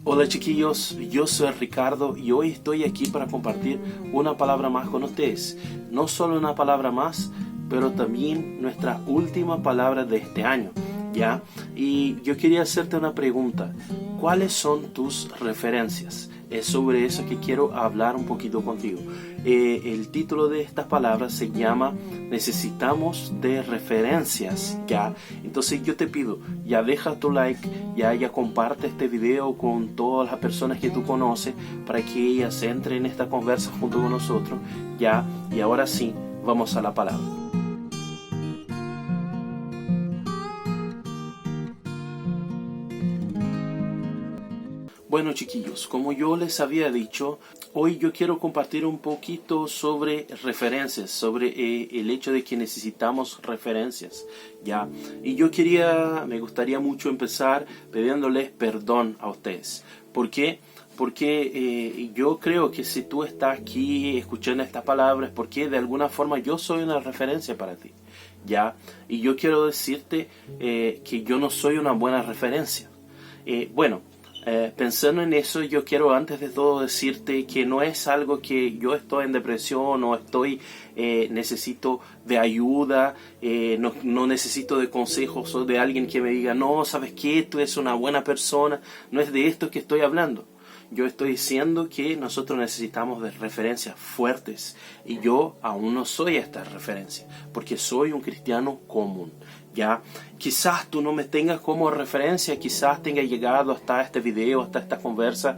Hola chiquillos, yo soy Ricardo y hoy estoy aquí para compartir una palabra más con ustedes. No solo una palabra más, pero también nuestra última palabra de este año, ¿ya? Y yo quería hacerte una pregunta. ¿Cuáles son tus referencias? Es sobre eso que quiero hablar un poquito contigo. El título de estas palabras se llama Necesitamos de referencias, ¿ya? Entonces yo te pido, ya deja tu like, ya comparte este video con todas las personas que tú conoces para que ellas entren en esta conversa junto con nosotros, ¿ya? Y ahora sí, vamos a la palabra. Bueno chiquillos, como yo les había dicho, hoy yo quiero compartir un poquito sobre referencias, sobre el hecho de que necesitamos referencias, ¿ya? Y me gustaría mucho empezar pidiéndoles perdón a ustedes. ¿Por qué? Porque yo creo que si tú estás aquí escuchando estas palabras, es porque de alguna forma yo soy una referencia para ti, ¿ya? Y yo quiero decirte que yo no soy una buena referencia. Pensando en eso, yo quiero antes de todo decirte que no es algo que yo estoy en depresión o necesito de ayuda, no necesito de consejos o de alguien que me diga, no, ¿sabes qué? Tú eres una buena persona. No es de esto que estoy hablando. Yo estoy diciendo que nosotros necesitamos de referencias fuertes y yo aún no soy esta referencia porque soy un cristiano común, ¿ya? Quizás tú no me tengas como referencia, quizás tenga llegado hasta este video, hasta esta conversa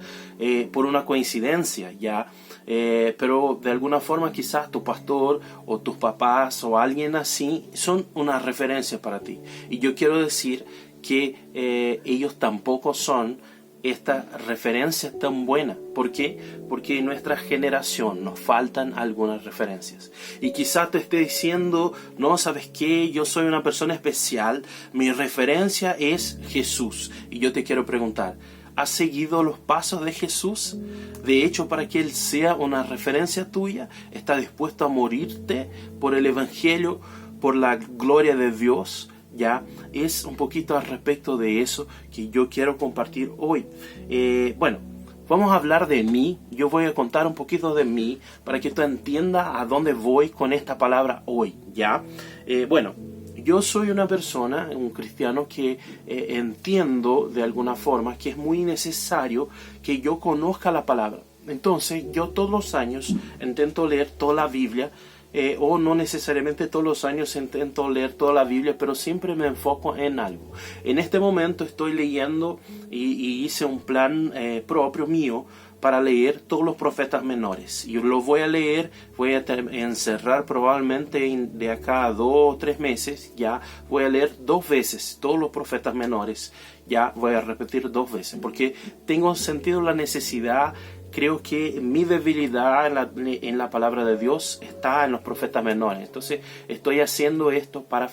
por una coincidencia, ¿ya? Pero de alguna forma quizás tu pastor o tus papás o alguien así son una referencia para ti. Y yo quiero decir que ellos tampoco son esta referencia tan buena. ¿Por qué? Porque en nuestra generación nos faltan algunas referencias. Y quizás te esté diciendo, no, ¿sabes qué? Yo soy una persona especial, mi referencia es Jesús. Y yo te quiero preguntar, ¿has seguido los pasos de Jesús? De hecho, para que Él sea una referencia tuya, ¿estás dispuesto a morirte por el Evangelio, por la gloria de Dios? Ya es un poquito al respecto de eso que yo quiero compartir hoy. Vamos a hablar de mí. Yo voy a contar un poquito de mí para que tú entiendas a dónde voy con esta palabra hoy, ¿ya? Yo soy una persona, un cristiano que entiendo de alguna forma que es muy necesario que yo conozca la palabra. Entonces yo todos los años intento leer toda la Biblia. O no necesariamente todos los años intento leer toda la Biblia, pero siempre me enfoco en algo. En este momento estoy leyendo y hice un plan propio mío para leer todos los profetas menores. Yo lo voy a leer, voy a encerrar probablemente de acá a 2 o 3 meses, ya voy a leer 2 veces todos los profetas menores, ya voy a repetir 2 veces, porque tengo sentido la necesidad. Creo que mi debilidad en la palabra de Dios está en los profetas menores. Entonces estoy haciendo esto para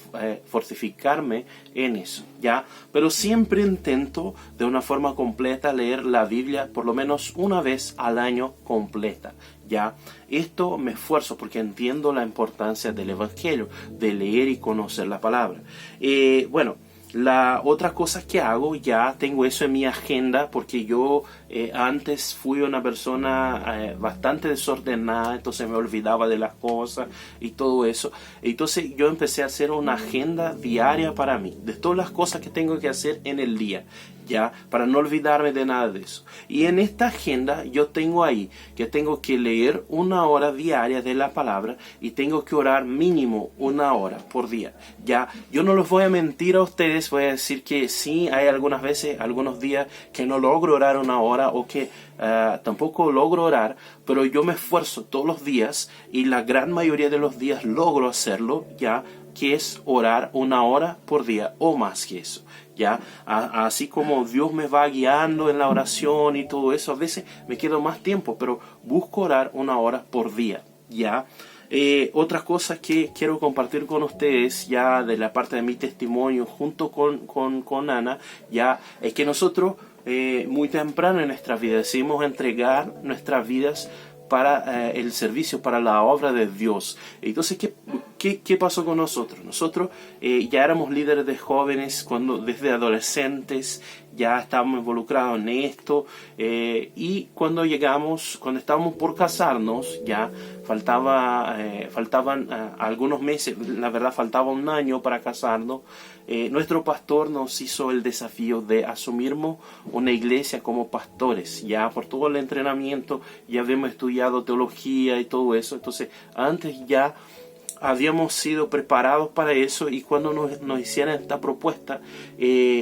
fortificarme en eso, ¿ya? Pero siempre intento de una forma completa leer la Biblia por lo menos una vez al año completa, ¿ya? Esto me esfuerzo porque entiendo la importancia del Evangelio, de leer y conocer la palabra. La otra cosa que hago, ya tengo eso en mi agenda, porque yo antes fui una persona bastante desordenada, entonces me olvidaba de las cosas y todo eso. Entonces yo empecé a hacer una agenda diaria para mí, de todas las cosas que tengo que hacer en el día, ya, para no olvidarme de nada de eso. Y en esta agenda yo tengo ahí que tengo que leer 1 hora diaria de la palabra y tengo que orar mínimo 1 hora por día. Ya, yo no les voy a mentir a ustedes, voy a decir que sí, hay algunas veces, algunos días que no logro orar 1 hora o que tampoco logro orar, pero yo me esfuerzo todos los días y la gran mayoría de los días logro hacerlo, ya, que es orar 1 hora por día o más que eso. ¿Ya? Así como Dios me va guiando en la oración y todo eso, a veces me quedo más tiempo, pero busco orar 1 hora por día, ¿ya? Otras cosas que quiero compartir con ustedes, ya de la parte de mi testimonio junto con Ana, ya es que nosotros muy temprano en nuestra vida decidimos entregar nuestras vidas para el servicio, para la obra de Dios. Entonces, ¿qué pasó con nosotros? Nosotros ya éramos líderes de jóvenes desde adolescentes, ya estábamos involucrados en esto, y cuando estábamos por casarnos, ya faltaban algunos meses, la verdad faltaba un año para casarnos. Nuestro pastor nos hizo el desafío de asumirnos una iglesia como pastores, ya por todo el entrenamiento, ya habíamos estudiado teología y todo eso, entonces antes ya habíamos sido preparados para eso, y cuando nos hicieran esta propuesta,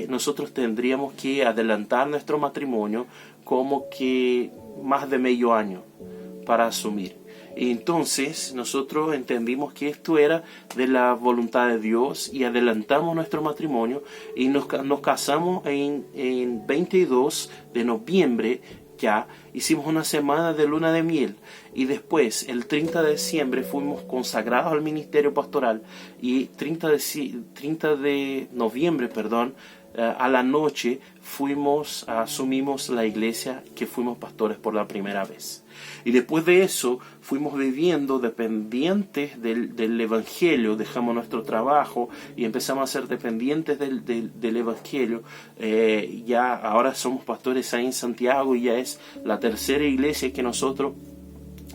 nosotros tendríamos que adelantar nuestro matrimonio como que más de medio año para asumir. Y entonces nosotros entendimos que esto era de la voluntad de Dios y adelantamos nuestro matrimonio y nos casamos en 22 de noviembre. Ya hicimos una semana de luna de miel y después el 30 de diciembre fuimos consagrados al ministerio pastoral, y 30 de noviembre, a la noche asumimos la iglesia que fuimos pastores por la primera vez. Y después de eso fuimos viviendo dependientes del Evangelio, dejamos nuestro trabajo y empezamos a ser dependientes del Evangelio. Ya ahora somos pastores ahí en Santiago, y ya es la tercera iglesia que nosotros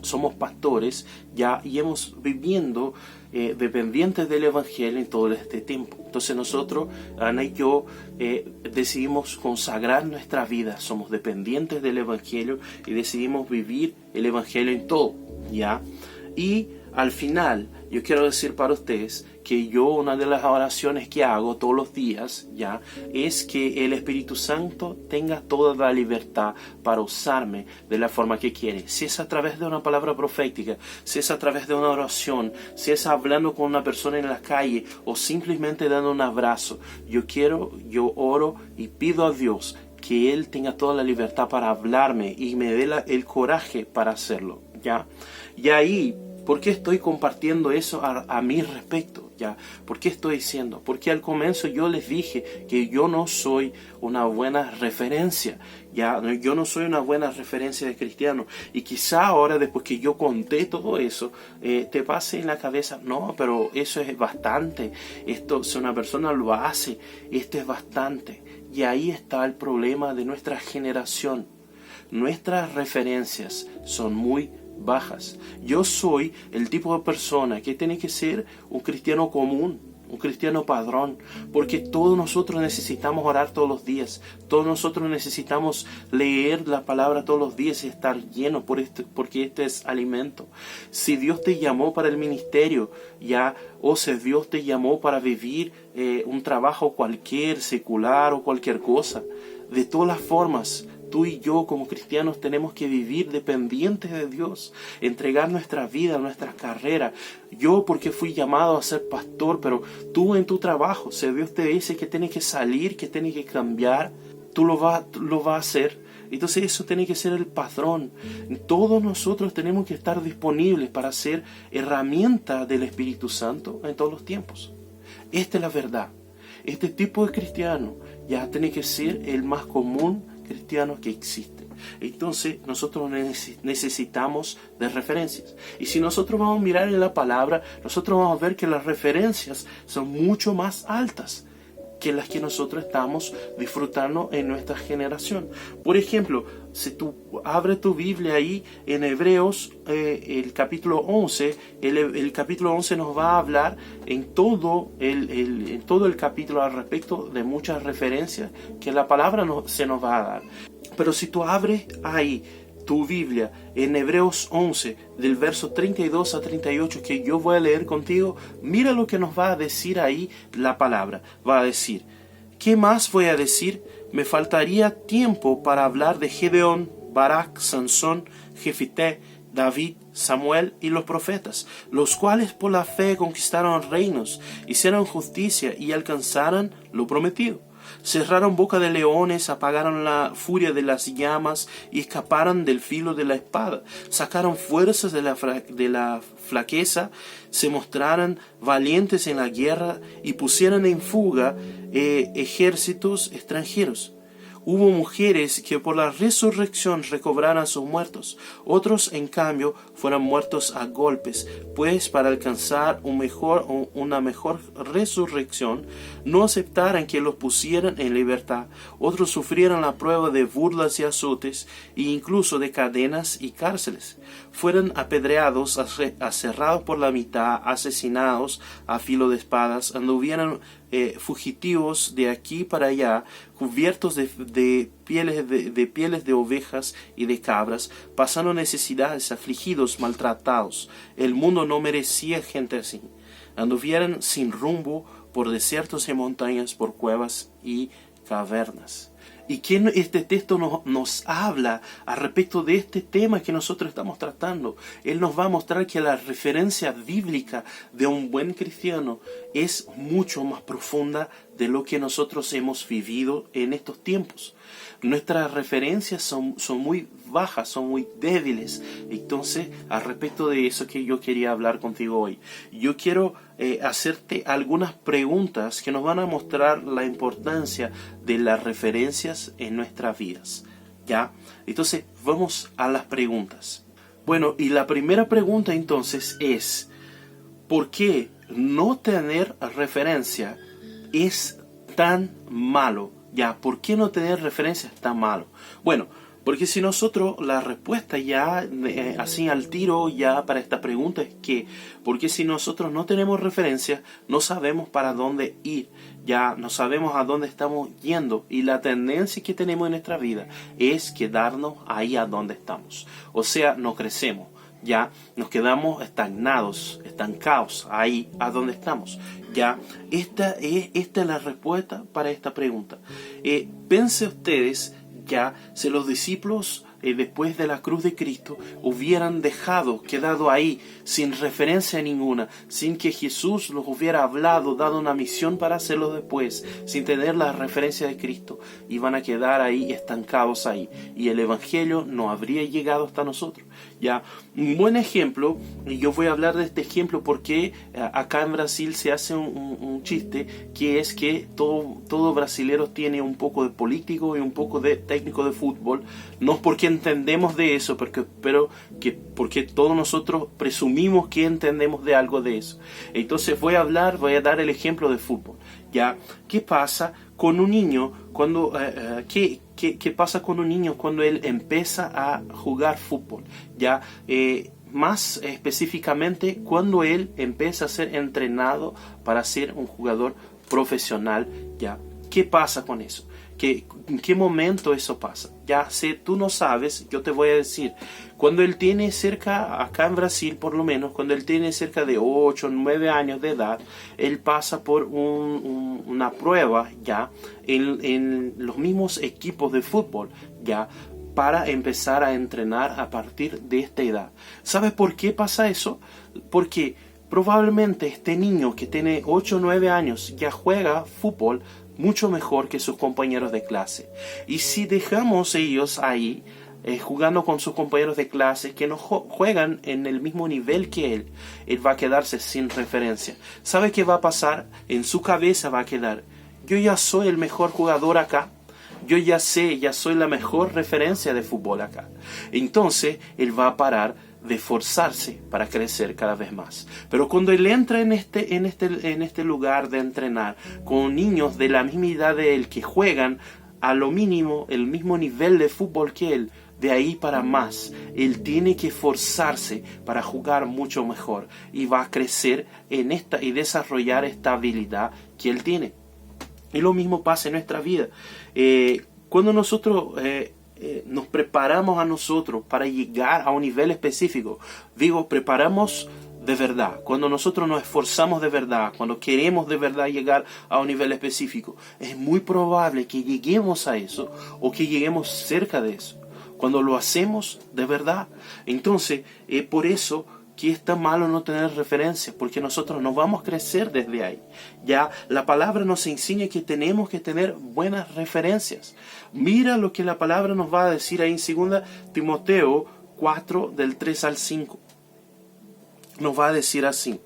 somos pastores ya, y hemos viviendo dependientes del Evangelio en todo este tiempo. Entonces nosotros, Ana y yo, decidimos consagrar nuestra vida, somos dependientes del Evangelio y decidimos vivir el Evangelio en todo, ¿ya? Y al final, yo quiero decir para ustedes que una de las oraciones que hago todos los días, ya, es que el Espíritu Santo tenga toda la libertad para usarme de la forma que quiere. Si es a través de una palabra profética, si es a través de una oración, si es hablando con una persona en la calle o simplemente dando un abrazo, yo oro y pido a Dios que Él tenga toda la libertad para hablarme y me dé el coraje para hacerlo, ¿ya? Y ahí, ¿por qué estoy compartiendo eso a mi respecto? ¿Ya? ¿Por qué estoy diciendo? Porque al comienzo yo les dije que yo no soy una buena referencia, ¿ya? Yo no soy una buena referencia de cristiano. Y quizá ahora, después que yo conté todo eso, te pase en la cabeza, no, pero eso es bastante. Esto, si una persona lo hace, esto es bastante. Y ahí está el problema de nuestra generación. Nuestras referencias son muy bajas. Yo soy el tipo de persona que tiene que ser un cristiano común, un cristiano padrón, porque todos nosotros necesitamos orar todos los días, todos nosotros necesitamos leer la palabra todos los días y estar llenos porque este es alimento. Si Dios te llamó para el ministerio, o si Dios te llamó para vivir un trabajo cualquier, secular o cualquier cosa, de todas las formas, tú y yo como cristianos tenemos que vivir dependientes de Dios, entregar nuestra vida, nuestra carrera. Yo porque fui llamado a ser pastor, pero tú en tu trabajo, si Dios te dice que tienes que salir, que tienes que cambiar, tú lo vas a hacer. Entonces eso tiene que ser el patrón. Todos nosotros tenemos que estar disponibles para ser herramienta del Espíritu Santo en todos los tiempos. Esta es la verdad. Este tipo de cristiano ya tiene que ser el más común cristiano que existe. Entonces nosotros necesitamos de referencias, y si nosotros vamos a mirar en la palabra, nosotros vamos a ver que las referencias son mucho más altas que las que nosotros estamos disfrutando en nuestra generación. Por ejemplo, si tú abres tu Biblia ahí en Hebreos, el capítulo 11, el capítulo 11 nos va a hablar en todo el capítulo al respecto de muchas referencias que la palabra se nos va a dar. Pero si tú abres ahí tu Biblia en Hebreos 11, del verso 32 a 38, que yo voy a leer contigo, mira lo que nos va a decir ahí la palabra. Va a decir, ¿qué más voy a decir? Me faltaría tiempo para hablar de Gedeón, Barak, Sansón, Jefité, David, Samuel y los profetas, los cuales por la fe conquistaron reinos, hicieron justicia y alcanzaron lo prometido. Cerraron boca de leones, apagaron la furia de las llamas y escaparon del filo de la espada. Sacaron fuerzas de la flaqueza, se mostraron valientes en la guerra y pusieron en fuga ejércitos extranjeros. Hubo mujeres que por la resurrección recobraran sus muertos. Otros, en cambio, fueron muertos a golpes, pues para alcanzar una mejor resurrección, no aceptaran que los pusieran en libertad. Otros sufrieron la prueba de burlas y azotes, e incluso de cadenas y cárceles. Fueron apedreados, aserrados por la mitad, asesinados a filo de espadas, anduvieron fugitivos de aquí para allá, cubiertos de pieles de ovejas y de cabras, pasando necesidades, afligidos, maltratados. El mundo no merecía gente así. Anduvieran sin rumbo por desiertos y montañas, por cuevas y cavernas. Y que este texto nos habla al respecto de este tema que nosotros estamos tratando. Él nos va a mostrar que la referencia bíblica de un buen cristiano es mucho más profunda de lo que nosotros hemos vivido en estos tiempos. Nuestras referencias son muy bajas, son muy débiles. Entonces, al respecto de eso que yo quería hablar contigo hoy, yo quiero hacerte algunas preguntas que nos van a mostrar la importancia de las referencias en nuestras vidas. ¿Ya? Entonces, vamos a las preguntas. Bueno, y la primera pregunta entonces es, ¿por qué no tener referencia es tan malo? Ya, ¿por qué no tener referencia es tan malo? Bueno, porque si nosotros, la respuesta ya así al tiro ya para esta pregunta es que, porque si nosotros no tenemos referencia, no sabemos para dónde ir, ya no sabemos a dónde estamos yendo, y la tendencia que tenemos en nuestra vida es quedarnos ahí a donde estamos. O sea, no crecemos, ya nos quedamos estancados ahí a donde estamos. Ya, esta es la respuesta para esta pregunta. Piensen ustedes, ya, si los discípulos después de la cruz de Cristo hubieran quedado ahí sin referencia ninguna, sin que Jesús los hubiera hablado, dado una misión para hacerlo después, sin tener la referencia de Cristo, iban a quedar ahí estancados ahí, y el Evangelio no habría llegado hasta nosotros. Ya, un buen ejemplo, y yo voy a hablar de este ejemplo porque acá en Brasil se hace un chiste, que es que todo brasilero tiene un poco de político y un poco de técnico de fútbol, no porque entendemos de eso, porque todos nosotros presumimos que entendemos de algo de eso. Entonces voy a dar el ejemplo de fútbol. Ya, ¿qué pasa con un niño cuando ¿qué pasa con un niño cuando él empieza a jugar fútbol? Ya, más específicamente cuando él empieza a ser entrenado para ser un jugador profesional. Ya, ¿qué pasa con eso? ¿En qué momento eso pasa? Ya, si tú no sabes, yo te voy a decir. Cuando él tiene acá en Brasil por lo menos, cuando él tiene cerca de 8 o 9 años de edad, él pasa por una prueba ya en los mismos equipos de fútbol, ya, para empezar a entrenar a partir de esta edad. ¿Sabes por qué pasa eso? Porque probablemente este niño que tiene 8 o 9 años ya juega fútbol mucho mejor que sus compañeros de clase. Y si dejamos ellos ahí jugando con sus compañeros de clase que no juegan en el mismo nivel que él va a quedarse sin referencia. ¿Sabe qué va a pasar? En su cabeza va a quedar: yo ya soy el mejor jugador acá, yo ya soy la mejor referencia de fútbol acá. Entonces él va a parar de esforzarse para crecer cada vez más. Pero cuando él entra en este lugar de entrenar con niños de la misma edad de él que juegan a lo mínimo el mismo nivel de fútbol que él, de ahí para más, él tiene que esforzarse para jugar mucho mejor, y va a crecer y desarrollar esta habilidad que él tiene. Y lo mismo pasa en nuestra vida. Cuando nosotros nos preparamos a nosotros para llegar a un nivel específico, preparamos de verdad, cuando nosotros nos esforzamos de verdad, cuando queremos de verdad llegar a un nivel específico, es muy probable que lleguemos a eso o que lleguemos cerca de eso. Cuando lo hacemos de verdad, entonces por eso que es tan malo no tener referencia, porque nosotros no vamos a crecer desde ahí. Ya la palabra nos enseña que tenemos que tener buenas referencias. Mira lo que la palabra nos va a decir ahí en 2 Timoteo 4, del 3 al 5. Nos va a decir así: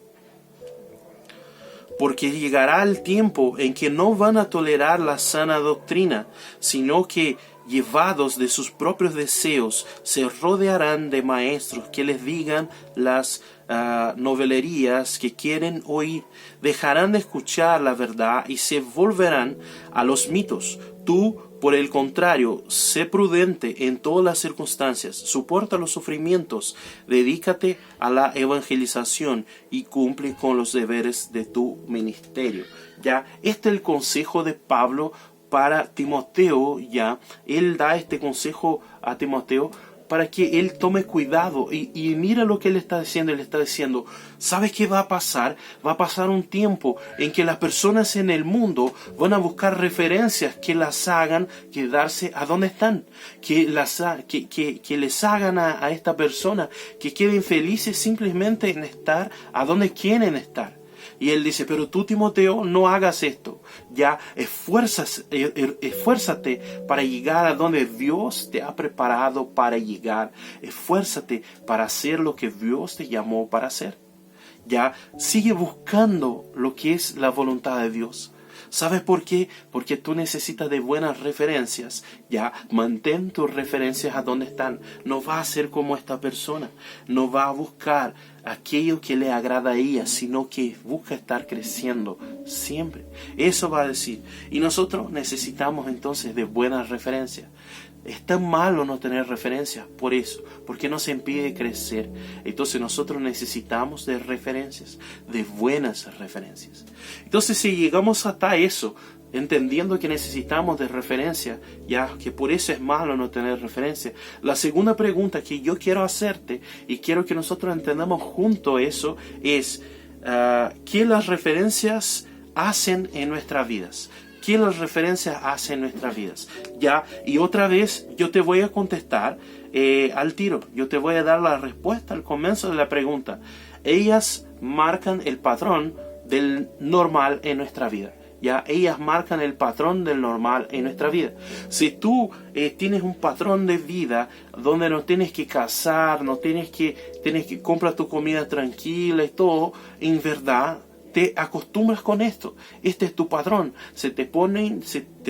porque llegará el tiempo en que no van a tolerar la sana doctrina, sino que, llevados de sus propios deseos, se rodearán de maestros que les digan las novelerías que quieren oír. Dejarán de escuchar la verdad y se volverán a los mitos. Tú, por el contrario, sé prudente en todas las circunstancias, soporta los sufrimientos, dedícate a la evangelización y cumple con los deberes de tu ministerio. Ya, este es el consejo de Pablo para Timoteo. Ya, él da este consejo a Timoteo para que él tome cuidado y mira lo que él está diciendo. Él está diciendo, ¿sabes qué va a pasar? Va a pasar un tiempo en que las personas en el mundo van a buscar referencias que las hagan quedarse a donde están, que les hagan a esta persona que queden felices simplemente en estar a donde quieren estar. Y él dice, pero tú, Timoteo, no hagas esto. Ya, esfuérzate para llegar a donde Dios te ha preparado para llegar. Esfuérzate para hacer lo que Dios te llamó para hacer. Ya, sigue buscando lo que es la voluntad de Dios. ¿Sabes por qué? Porque tú necesitas de buenas referencias. Ya, mantén tus referencias a donde están. No va a ser como esta persona. No va a buscar aquello que le agrada a ella, sino que busca estar creciendo siempre. Eso va a decir. Y nosotros necesitamos entonces de buenas referencias. Es tan malo no tener referencias por eso, porque nos impide crecer. Entonces nosotros necesitamos de referencias, de buenas referencias. Entonces si llegamos hasta eso, entendiendo que necesitamos de referencias, ya que por eso es malo no tener referencias, la segunda pregunta que yo quiero hacerte y quiero que nosotros entendamos junto eso es ¿qué las referencias hacen en nuestras vidas? ¿Qué las referencias hacen en nuestras vidas? Ya, y otra vez yo te voy a contestar al tiro. Yo te voy a dar la respuesta al comienzo de la pregunta. Ellas marcan el patrón del normal en nuestra vida. Ya, ellas marcan el patrón del normal en nuestra vida. Si tú tienes un patrón de vida donde no tienes que cazar, tienes que comprar tu comida tranquila y todo, en verdad te acostumbras con esto. Este es tu patrón. Se te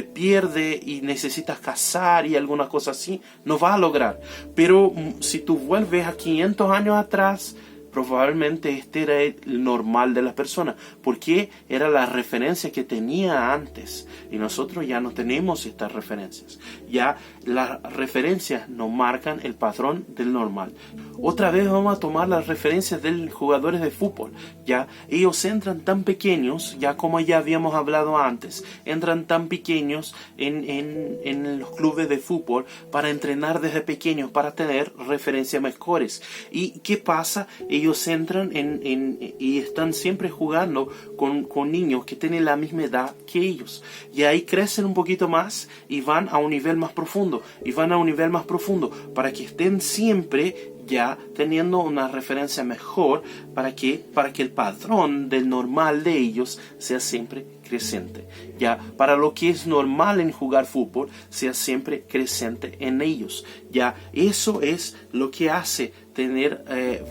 pierde y necesitas cazar y alguna cosa así, no vas a lograr. Pero si tú vuelves a 500 años atrás, probablemente este era el normal de las personas, porque era la referencia que tenía antes, y nosotros ya no tenemos estas referencias. Ya las referencias nos marcan el patrón del normal. Otra vez vamos a tomar las referencias de los jugadores de fútbol. Ya ellos entran tan pequeños, ya como ya habíamos hablado antes, entran tan pequeños en los clubes de fútbol para entrenar desde pequeños, para tener referencias mejores. ¿Y qué pasa? Ellos entran y están siempre jugando con niños que tienen la misma edad que ellos. Y ahí crecen un poquito más y van a un nivel más profundo. Y van a un nivel más profundo para que estén siempre ya teniendo una referencia mejor, para que el patrón del normal de ellos sea siempre creciente. Ya, para lo que es normal en jugar fútbol, sea siempre creciente en ellos. Ya, eso es lo que hace tener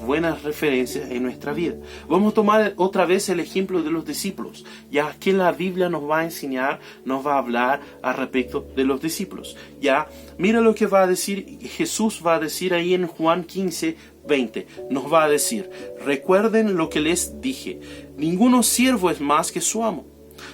buenas referencias en nuestra vida. Vamos a tomar otra vez el ejemplo de los discípulos. Ya que la Biblia nos va a enseñar, nos va a hablar al respecto de los discípulos. Ya, mira lo que va a decir Jesús, va a decir ahí en Juan 15:20. Nos va a decir: recuerden lo que les dije, ninguno siervo es más que su amo.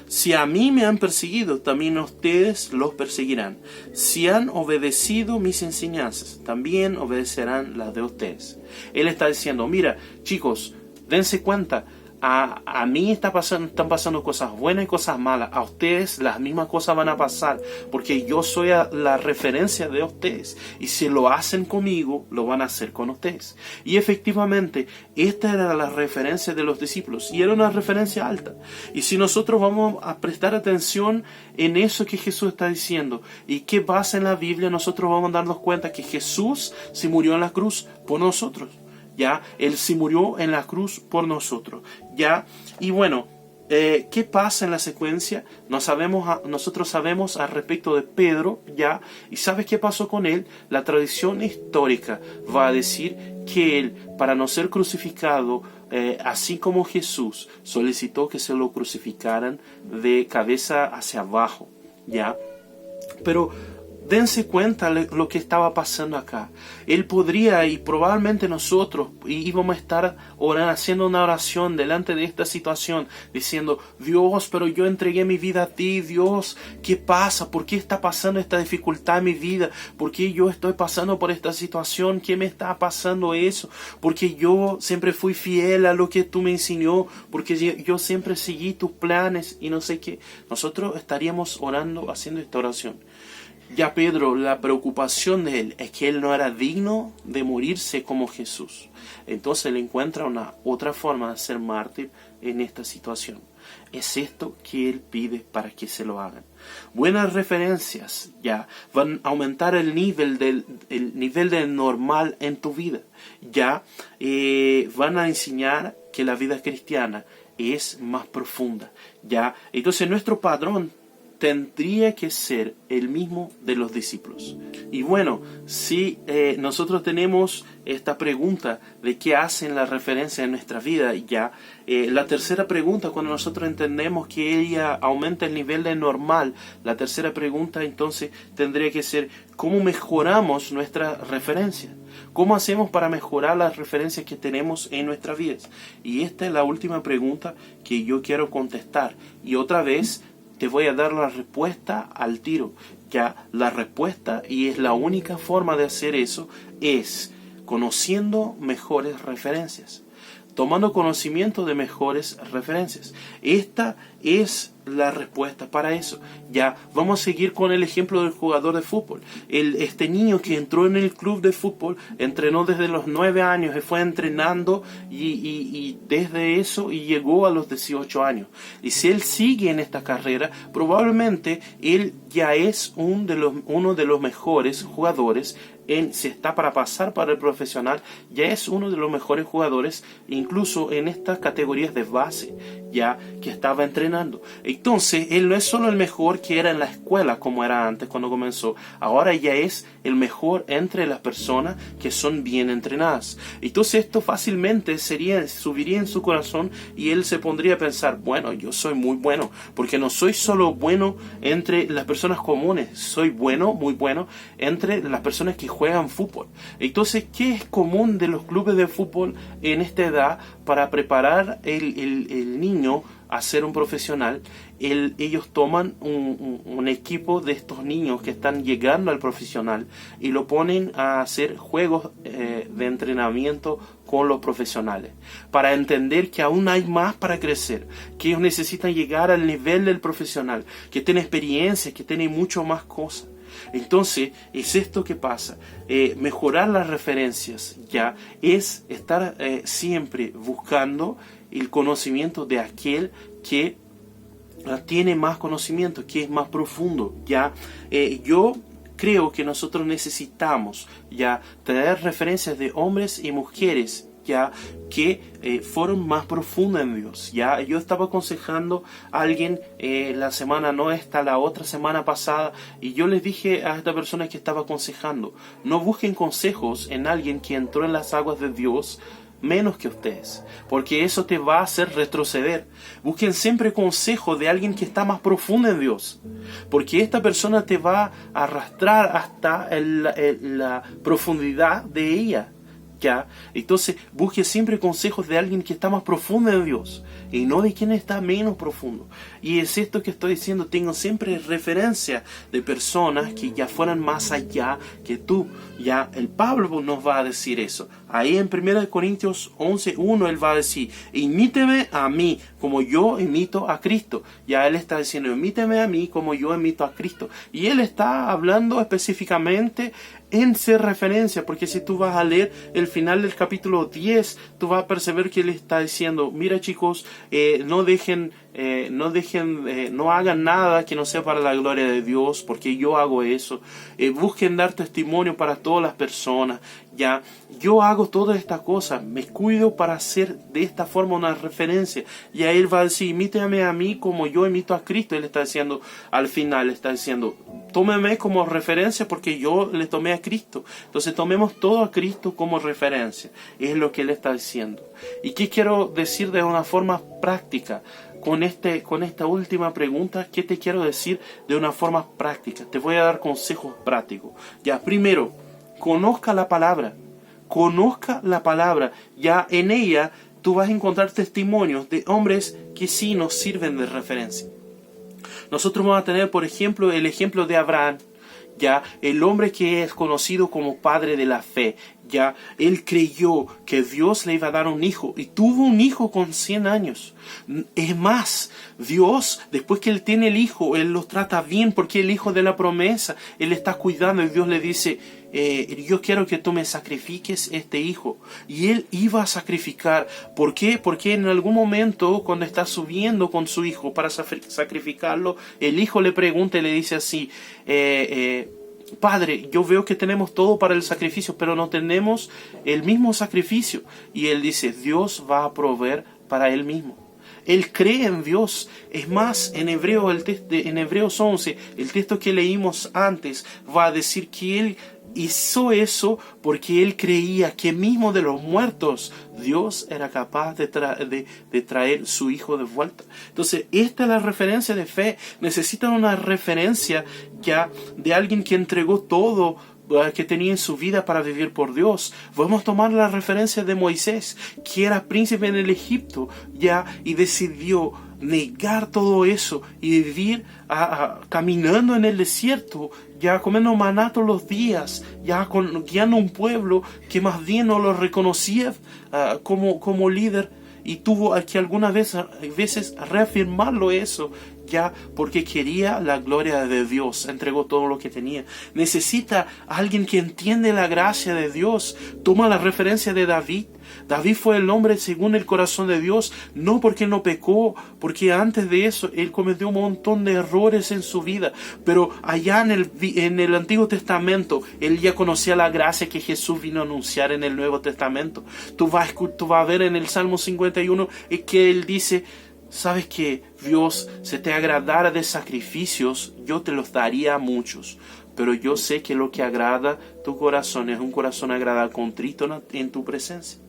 Si a mí me han perseguido, también a ustedes los perseguirán. Si han obedecido mis enseñanzas, también obedecerán las de ustedes. Él está diciendo, mira, chicos, dense cuenta, a mí están pasando cosas buenas y cosas malas. A ustedes las mismas cosas van a pasar, porque yo soy la referencia de ustedes. Y si lo hacen conmigo, lo van a hacer con ustedes. Y efectivamente, esta era la referencia de los discípulos. Y era una referencia alta. Y si nosotros vamos a prestar atención en eso que Jesús está diciendo, y qué pasa en la Biblia, nosotros vamos a darnos cuenta que Jesús se murió en la cruz por nosotros. Ya, Él se murió en la cruz por nosotros. Ya, y bueno, ¿qué pasa en la secuencia? Nosotros sabemos al respecto de Pedro, ¿ya? ¿Y sabes qué pasó con él? La tradición histórica va a decir que él, para no ser crucificado, así como Jesús solicitó que se lo crucificaran de cabeza hacia abajo, ¿ya? Pero dense cuenta lo que estaba pasando acá. Él podría, y probablemente nosotros íbamos a estar orando, haciendo una oración delante de esta situación, diciendo: Dios, pero yo entregué mi vida a ti. Dios, ¿qué pasa? ¿Por qué está pasando esta dificultad en mi vida? ¿Por qué yo estoy pasando por esta situación? ¿Qué me está pasando eso? Porque yo siempre fui fiel a lo que tú me enseñó, porque yo siempre seguí tus planes y no sé qué. Nosotros estaríamos orando, haciendo esta oración. Ya Pedro, la preocupación de él es que él no era digno de morirse como Jesús. Entonces él encuentra una otra forma de ser mártir en esta situación. Es esto que él pide para que se lo hagan. Buenas referencias ya van a aumentar el nivel del normal en tu vida. Ya van a enseñar que la vida cristiana es más profunda. Ya, entonces nuestro padrón tendría que ser el mismo de los discípulos. Y bueno, si nosotros tenemos esta pregunta de qué hacen la referencia en nuestra vida, ya la tercera pregunta, cuando nosotros entendemos que ella aumenta el nivel de normal, la tercera pregunta entonces tendría que ser: ¿cómo mejoramos nuestra referencia? ¿Cómo hacemos para mejorar las referencias que tenemos en nuestras vidas? Y esta es la última pregunta que yo quiero contestar. Y otra vez te voy a dar la respuesta al tiro. Ya la respuesta, y es la única forma de hacer eso, es conociendo mejores referencias. Tomando conocimiento de mejores referencias. Esta es la respuesta para eso. Ya vamos a seguir con el ejemplo del jugador de fútbol. Este niño que entró en el club de fútbol, entrenó desde los 9 años, y fue entrenando y desde eso y llegó a los 18 años. Y si él sigue en esta carrera, probablemente él ya es uno de los mejores jugadores. Si está para pasar para el profesional, ya es uno de los mejores jugadores, incluso en estas categorías de base, ya que estaba entrenando. Entonces, él no es solo el mejor que era en la escuela, como era antes cuando comenzó. Ahora ya es el mejor entre las personas que son bien entrenadas. Entonces, esto fácilmente subiría en su corazón, y él se pondría a pensar: bueno, yo soy muy bueno, porque no soy solo bueno entre las personas comunes, soy bueno, muy bueno, entre las personas que juegan fútbol. Entonces, ¿qué es común de los clubes de fútbol en esta edad para preparar el niño a ser un profesional? Ellos toman un equipo de estos niños que están llegando al profesional y lo ponen a hacer juegos de entrenamiento con los profesionales, para entender que aún hay más para crecer, que ellos necesitan llegar al nivel del profesional, que tienen experiencia, que tienen mucho más cosas. Entonces, es esto que pasa. Mejorar las referencias ya es estar siempre buscando el conocimiento de aquel que tiene más conocimiento, que es más profundo. Ya, yo creo que nosotros necesitamos ya tener referencias de hombres y mujeres ya que fueron más profundas en Dios. Ya yo estaba aconsejando a alguien la semana, no esta, la otra semana pasada, y yo les dije a esta persona que estaba aconsejando: no busquen consejos en alguien que entró en las aguas de Dios menos que ustedes, porque eso te va a hacer retroceder. Busquen siempre consejo de alguien que está más profundo en Dios, porque esta persona te va a arrastrar hasta la profundidad de ella. ¿Ya? Entonces busque siempre consejos de alguien que está más profundo en Dios y no de quien está menos profundo. Y es esto que estoy diciendo: tengo siempre referencia de personas que ya fueran más allá que tú. Ya el Pablo nos va a decir eso. Ahí en 1 Corintios 11:1 él va a decir: imíteme a mí como yo imito a Cristo. Ya él está diciendo: imíteme a mí como yo imito a Cristo. Y él está hablando específicamente en ser referencia, porque si tú vas a leer el final del capítulo 10, tú vas a percibir que él está diciendo: mira chicos, no dejen no hagan nada que no sea para la gloria de Dios, porque yo hago eso. Busquen dar testimonio para todas las personas. Ya, yo hago todas estas cosas, me cuido para hacer de esta forma una referencia. Y ahí él va a decir, imítame a mí como yo imito a Cristo. Él está diciendo, al final está diciendo, tómeme como referencia porque yo le tomé a Cristo. Entonces tomemos todo a Cristo como referencia. Es lo que él está diciendo. ¿Y qué quiero decir de una forma práctica? Con esta última pregunta, ¿qué te quiero decir de una forma práctica? Te voy a dar consejos prácticos. Ya, primero, conozca la palabra. Conozca la palabra. Ya en ella tú vas a encontrar testimonios de hombres que sí nos sirven de referencia. Nosotros vamos a tener, por ejemplo, el ejemplo de Abraham. Ya, el hombre que es conocido como padre de la fe. Ya, él creyó que Dios le iba a dar un hijo y tuvo un hijo con 100 años. Es más, Dios, después que él tiene el hijo, él lo trata bien porque el hijo de la promesa, él está cuidando y Dios le dice, yo quiero que tú me sacrifiques este hijo. Y él iba a sacrificar. ¿Por qué? Porque en algún momento, cuando está subiendo con su hijo para sacrificarlo, el hijo le pregunta y le dice así, Padre, yo veo que tenemos todo para el sacrificio, pero no tenemos el mismo sacrificio. Y él dice, Dios va a proveer para él mismo. Él cree en Dios. Es más, en Hebreos 11, el texto que leímos antes, va a decir que él hizo eso porque él creía que mismo de los muertos Dios era capaz de traer su hijo de vuelta. Entonces, esta es la referencia de fe. Necesitan una referencia ya de alguien que entregó todo que tenía en su vida para vivir por Dios. Podemos tomar la referencia de Moisés, que era príncipe en el Egipto, ya, y decidió negar todo eso y vivir caminando en el desierto, ya comiendo maná todos los días, ya guiando un pueblo que más bien no lo reconocía como líder, y tuvo que algunas veces reafirmarlo eso, ya porque quería la gloria de Dios. Entregó todo lo que tenía. Necesita alguien que entiende la gracia de Dios. Toma la referencia de David. David fue el hombre según el corazón de Dios, no porque no pecó, porque antes de eso él cometió un montón de errores en su vida, pero allá en el Antiguo Testamento él ya conocía la gracia que Jesús vino a anunciar en el Nuevo Testamento. Tú vas a ver en el Salmo 51 que él dice, sabes que Dios, se te agradara de sacrificios, yo te los daría a muchos. Pero yo sé que lo que agrada tu corazón es un corazón agradable, contrito en tu presencia.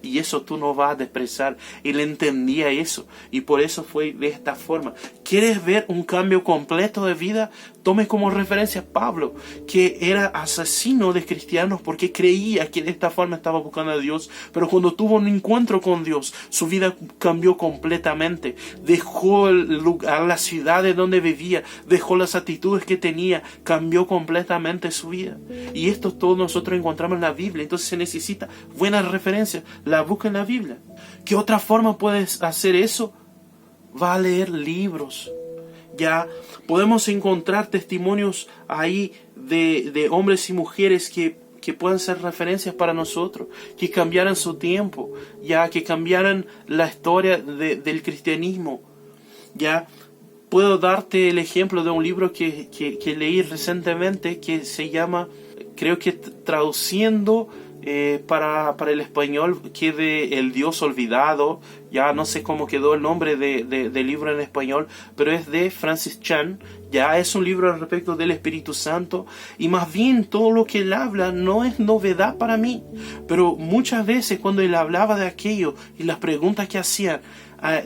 Y eso tú no vas a despreciar. Él entendía eso. Y por eso fue de esta forma. ¿Quieres ver un cambio completo de vida? Tome como referencia a Pablo, que era asesino de cristianos porque creía que de esta forma estaba buscando a Dios. Pero cuando tuvo un encuentro con Dios, su vida cambió completamente. Dejó la ciudad de donde vivía, dejó las actitudes que tenía, cambió completamente su vida. Y esto todos nosotros encontramos en la Biblia. Entonces se necesita buenas referencias. La busca en la Biblia. ¿Qué otra forma puedes hacer eso? Va a leer libros. Ya podemos encontrar testimonios ahí de hombres y mujeres que puedan ser referencias para nosotros, que cambiaran su tiempo, ya que cambiaran la historia del cristianismo. Ya puedo darte el ejemplo de un libro que leí recientemente que se llama, creo que traduciendo para el español, que de El Dios Olvidado. Ya no sé cómo quedó el nombre del libro en español, pero es de Francis Chan. Ya es un libro al respecto del Espíritu Santo, y más bien todo lo que él habla no es novedad para mí, pero muchas veces cuando él hablaba de aquello y las preguntas que hacía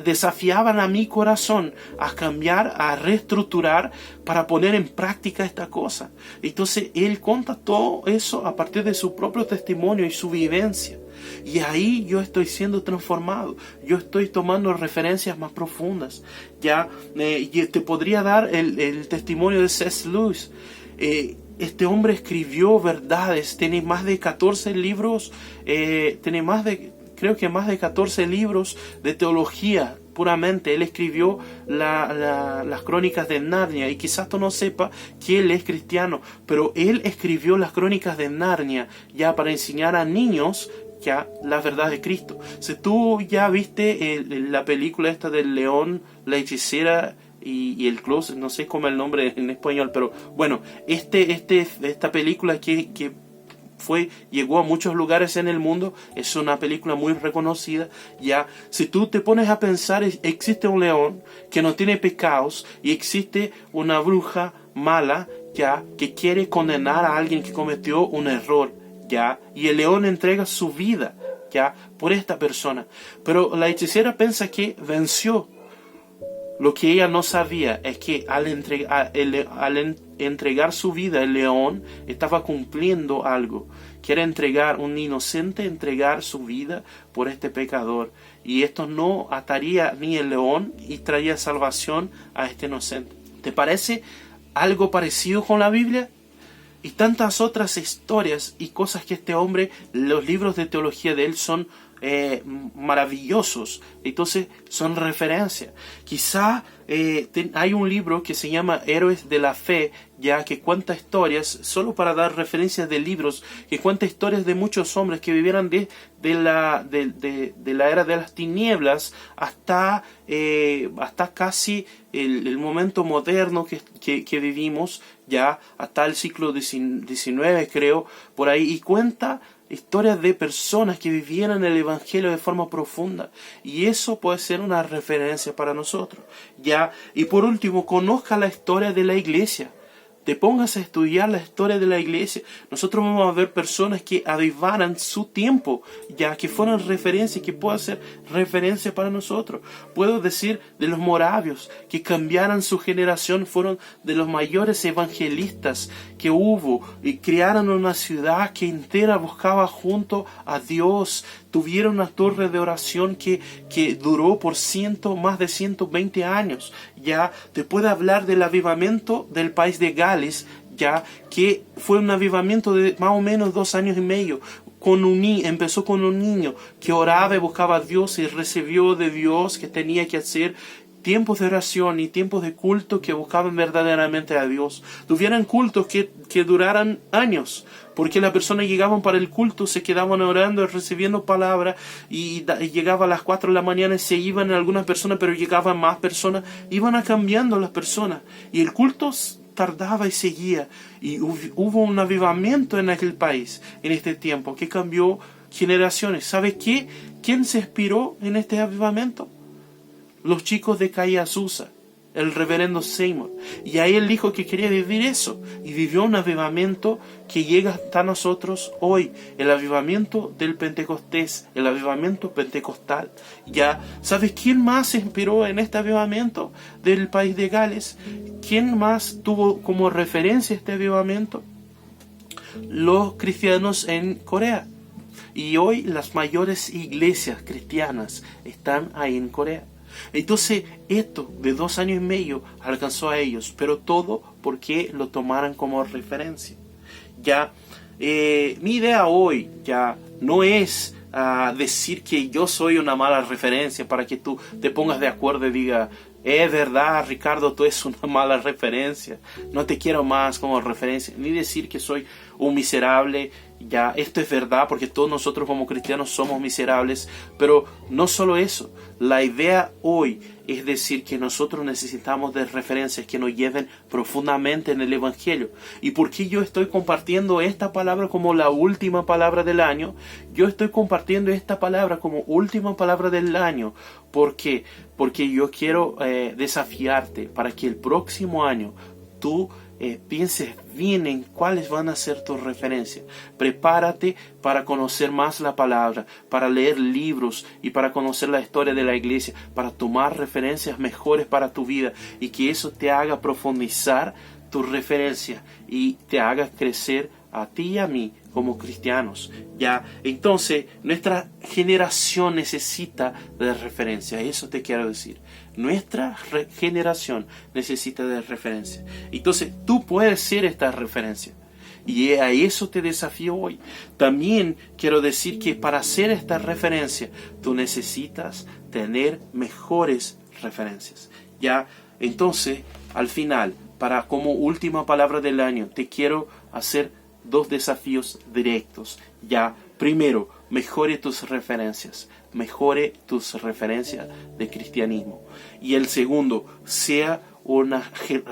desafiaban a mi corazón a cambiar, a reestructurar para poner en práctica esta cosa. Entonces él cuenta todo eso a partir de su propio testimonio y su vivencia. Y ahí yo estoy siendo transformado. Yo estoy tomando referencias más profundas. Ya te podría dar el testimonio de C.S. Lewis. Este hombre escribió verdades. Tiene más de 14 libros. Creo que más de 14 libros de teología puramente. Él escribió las crónicas de Narnia, y quizás tú no sepas que él es cristiano, pero él escribió las crónicas de Narnia ya para enseñar a niños ya la verdad de Cristo. Si tú ya viste la película esta del león, la hechicera y el closet, no sé cómo es el nombre en español, pero bueno, esta película que llegó a muchos lugares en el mundo, es una película muy reconocida. Ya, si tú te pones a pensar, existe un león que no tiene pecados y existe una bruja mala, ya, que quiere condenar a alguien que cometió un error, ya, y el león entrega su vida, ya, por esta persona. Pero la hechicera piensa que venció. Lo que ella no sabía es que al entregar su vida, el león estaba cumpliendo algo. Quiere entregar, un inocente entregar su vida por este pecador. Y esto no ataría ni el león y traía salvación a este inocente. ¿Te parece algo parecido con la Biblia? Y tantas otras historias y cosas que este hombre, los libros de teología de él son maravillosos, entonces son referencias. Quizá hay un libro que se llama Héroes de la Fe, ya que cuenta historias, solo para dar referencias de libros, que cuenta historias de muchos hombres que vivieron de la era de las tinieblas hasta casi el momento moderno que vivimos, ya hasta el siglo XIX, creo, por ahí, y cuenta historias de personas que vivieran el Evangelio de forma profunda, y eso puede ser una referencia para nosotros, ya. Y por último, conozca la historia de la iglesia. Te pongas a estudiar la historia de la iglesia. Nosotros vamos a ver personas que avivaran su tiempo, ya que fueron referencias, que puedan ser referencia para nosotros. Puedo decir de los moravios, que cambiaran su generación, fueron de los mayores evangelistas que hubo, y crearon una ciudad que entera buscaba junto a Dios. Tuvieron una torre de oración que duró por más de 120 años. Ya te puedo hablar del avivamiento del país de Gales, ya que fue un avivamiento de más o menos 2 años y medio. Empezó con un niño que oraba y buscaba a Dios y recibió de Dios que tenía que hacer tiempos de oración y tiempos de culto que buscaban verdaderamente a Dios. Tuvieran cultos que duraran años, porque las personas llegaban para el culto, se quedaban orando y recibiendo palabra, y llegaba a las 4 de la mañana y se iban algunas personas, pero llegaban más personas, iban cambiando las personas, y el culto tardaba y seguía, y hubo un avivamiento en aquel país, en este tiempo, que cambió generaciones. ¿Sabe qué? ¿Quién se inspiró en este avivamiento? Los chicos de Calle Azusa, el reverendo Seymour. Y ahí él dijo que quería vivir eso, y vivió un avivamiento que llega hasta nosotros hoy, el avivamiento del Pentecostés, el avivamiento pentecostal. Ya, ¿sabes quién más se inspiró en este avivamiento del país de Gales? ¿Quién más tuvo como referencia este avivamiento? Los cristianos en Corea. Y hoy las mayores iglesias cristianas están ahí en Corea. Entonces esto de 2 años y medio alcanzó a ellos, pero todo porque lo tomaran como referencia. Ya, mi idea hoy ya no es decir que yo soy una mala referencia para que tú te pongas de acuerdo y digas: es verdad, Ricardo, tú eres una mala referencia, no te quiero más como referencia. Ni decir que soy un miserable. Ya, esto es verdad, porque todos nosotros como cristianos somos miserables, pero no solo eso. La idea hoy es decir que nosotros necesitamos de referencias que nos lleven profundamente en el Evangelio. ¿Y por qué yo estoy compartiendo esta palabra como la última palabra del año? Yo estoy compartiendo esta palabra como última palabra del año. ¿Por qué? Porque yo quiero desafiarte para que el próximo año tú pienses bien en cuáles van a ser tus referencias. Prepárate para conocer más la palabra, para leer libros y para conocer la historia de la iglesia, para tomar referencias mejores para tu vida, y que eso te haga profundizar tus referencias y te haga crecer a ti y a mí como cristianos. Ya, entonces nuestra generación necesita de referencia. Eso te quiero decir. Nuestra generación necesita de referencia. Entonces tú puedes ser esta referencia, y a eso te desafío hoy. También quiero decir que para hacer esta referencia tú necesitas tener mejores referencias. Ya, entonces al final, como última palabra del año, te quiero hacer dos desafíos directos. Ya, primero, mejore tus referencias de cristianismo. Y el segundo, sea una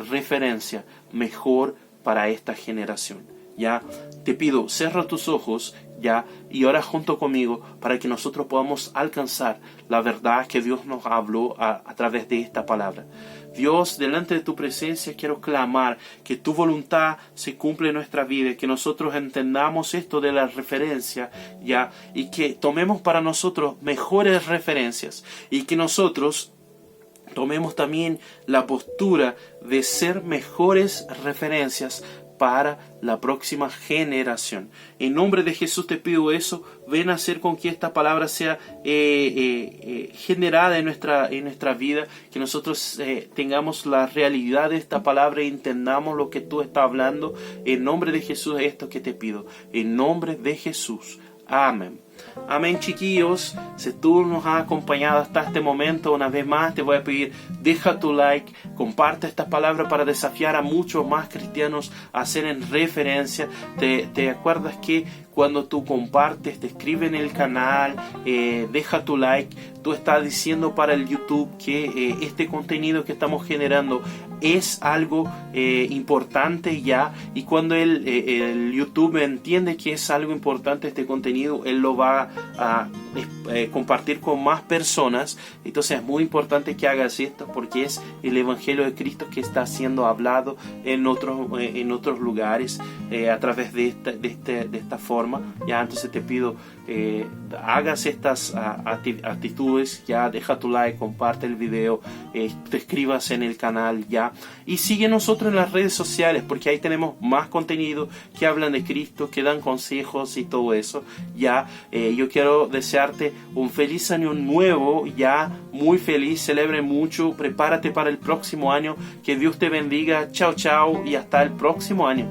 referencia mejor para esta generación. Ya, te pido, cierra tus ojos, ya, y ora junto conmigo para que nosotros podamos alcanzar la verdad que Dios nos habló a través de esta palabra. Dios, delante de tu presencia quiero clamar que tu voluntad se cumpla en nuestra vida, que nosotros entendamos esto de la referencia, ya, y que tomemos para nosotros mejores referencias, y que nosotros tomemos también la postura de ser mejores referencias para la próxima generación. En nombre de Jesús te pido eso. Ven a hacer con que esta palabra sea generada en nuestra vida, que nosotros tengamos la realidad de esta palabra e entendamos lo que tú estás hablando. En nombre de Jesús es esto que te pido. En nombre de Jesús. Amén. Amén, chiquillos. Si tú nos has acompañado hasta este momento, una vez más te voy a pedir, deja tu like, comparte esta palabra para desafiar a muchos más cristianos a hacer en referencia. ¿Te acuerdas que cuando tú compartes, te escribes en el canal, deja tu like, tú estás diciendo para el YouTube que este contenido que estamos generando es algo importante ya, y cuando el YouTube entiende que es algo importante este contenido, él lo va a compartir con más personas. Entonces es muy importante que hagas esto, porque es el Evangelio de Cristo que está siendo hablado en otros lugares a través de esta forma. Ya, entonces te pido, hagas estas actitudes, ya, deja tu like, comparte el video, te escribas en el canal, ya, y sigue nosotros en las redes sociales, porque ahí tenemos más contenido que hablan de Cristo, que dan consejos y todo eso, ya. Yo quiero desearte un feliz año nuevo, ya, muy feliz, celebre mucho, prepárate para el próximo año, que Dios te bendiga, chao chao, y hasta el próximo año.